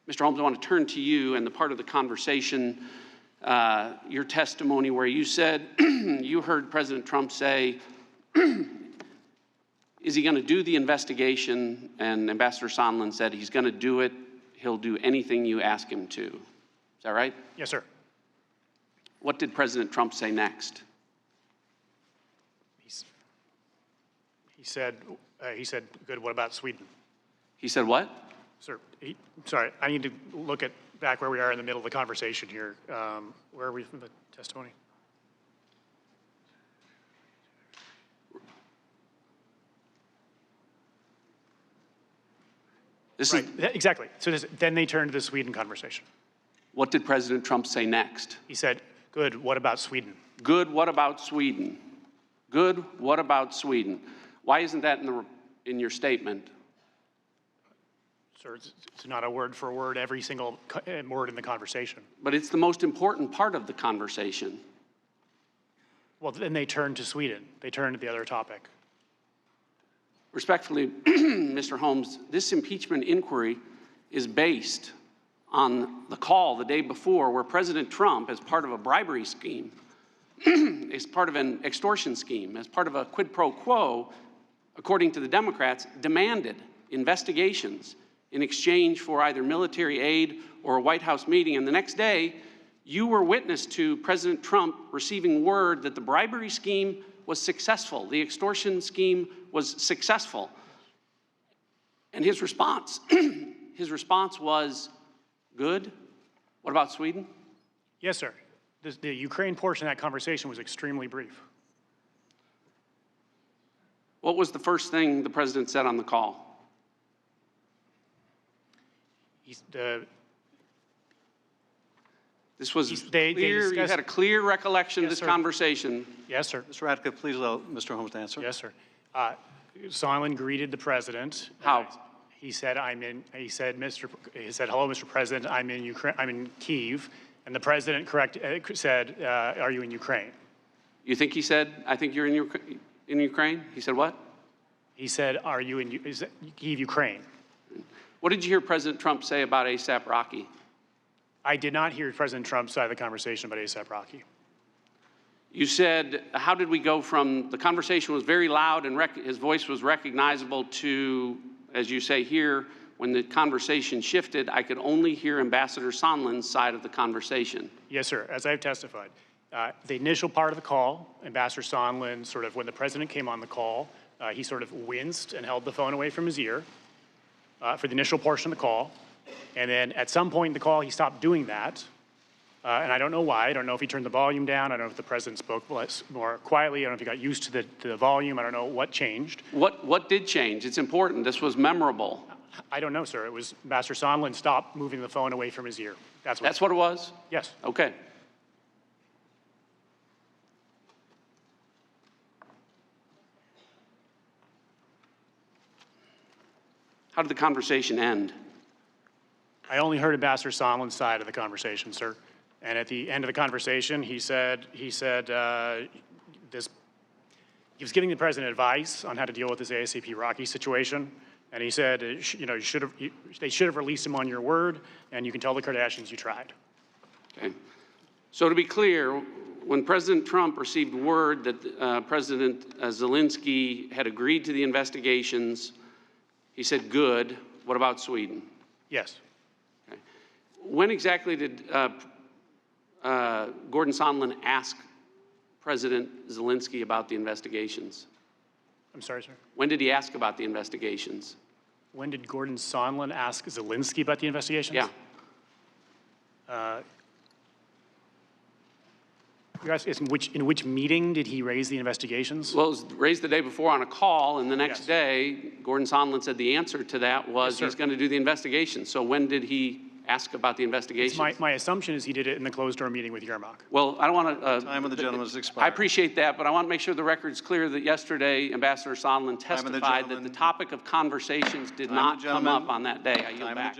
Mr. Holmes, I want to turn to you and the part of the conversation, your testimony where you said you heard President Trump say, is he going to do the investigation? And Ambassador Sondland said he's going to do it. He'll do anything you ask him to. Is that right? Yes, sir. What did President Trump say next? He said, good, what about Sweden? He said what? Sir, sorry, I need to look at back where we are in the middle of the conversation here. Where are we from the testimony? Exactly. So then they turned to the Sweden conversation. What did President Trump say next? He said, good, what about Sweden? Good, what about Sweden? Good, what about Sweden? Why isn't that in your statement? Sir, it's not a word for word, every single word in the conversation. But it's the most important part of the conversation. Well, then they turned to Sweden. They turned to the other topic. Respectfully, Mr. Holmes, this impeachment inquiry is based on the call the day before where President Trump, as part of a bribery scheme, as part of an extortion scheme, as part of a quid pro quo, according to the Democrats, demanded investigations in exchange for either military aid or a White House meeting. And the next day, you were witness to President Trump receiving word that the bribery scheme was successful, the extortion scheme was successful. And his response, was, good? What about Sweden? Yes, sir. The Ukraine portion of that conversation was extremely brief. What was the first thing the president said on the call? This was clear. You had a clear recollection of this conversation. Yes, sir. Mr. Radcliffe, please allow Mr. Holmes to answer. Yes, sir. Sondland greeted the president. How? He said, he said, hello, Mr. President, I'm in Ukraine, I'm in Kyiv. And the president said, are you in Ukraine? You think he said, I think you're in Ukraine? He said what? He said, are you in Kyiv, Ukraine? What did you hear President Trump say about ASAP Rocky? I did not hear President Trump's side of the conversation about ASAP Rocky. You said, how did we go from the conversation was very loud and his voice was recognizable to, as you say here, when the conversation shifted, I could only hear Ambassador Sondland's side of the conversation. Yes, sir, as I've testified. The initial part of the call, Ambassador Sondland, sort of when the president came on the call, he sort of winced and held the phone away from his ear for the initial portion of the call. And then at some point in the call, he stopped doing that. And I don't know why. I don't know if he turned the volume down. I don't know if the president spoke more quietly. I don't know if he got used to the volume. I don't know what changed. What did change? It's important. This was memorable. I don't know, sir. It was Ambassador Sondland stopped moving the phone away from his ear. That's what it was? Yes. Okay. How did the conversation end? I only heard Ambassador Sondland's side of the conversation, sir. And at the end of the conversation, he was giving the president advice on how to deal with this ASAP Rocky situation. And he said, you know, they should have released him on your word, and you can tell the Kardashians you tried. Okay. So to be clear, when President Trump received word that President Zelensky had agreed to the investigations, he said, good. What about Sweden? Yes. Okay. When exactly did Gordon Sondland ask President Zelensky about the investigations? I'm sorry, sir? When did he ask about the investigations? When did Gordon Sondland ask Zelensky about the investigations? Yeah. You asked, in which meeting did he raise the investigations? Well, it was raised the day before on a call, and the next day, Gordon Sondland said the answer to that was he's going to do the investigation. So when did he ask about the investigations? My assumption is he did it in the closed-door meeting with Yermak. Well, I don't want to... time of the gentleman has expired. I appreciate that, but I want to make sure the record's clear that yesterday Ambassador Sondland testified that the topic of conversations did not come up on that day. I yield back.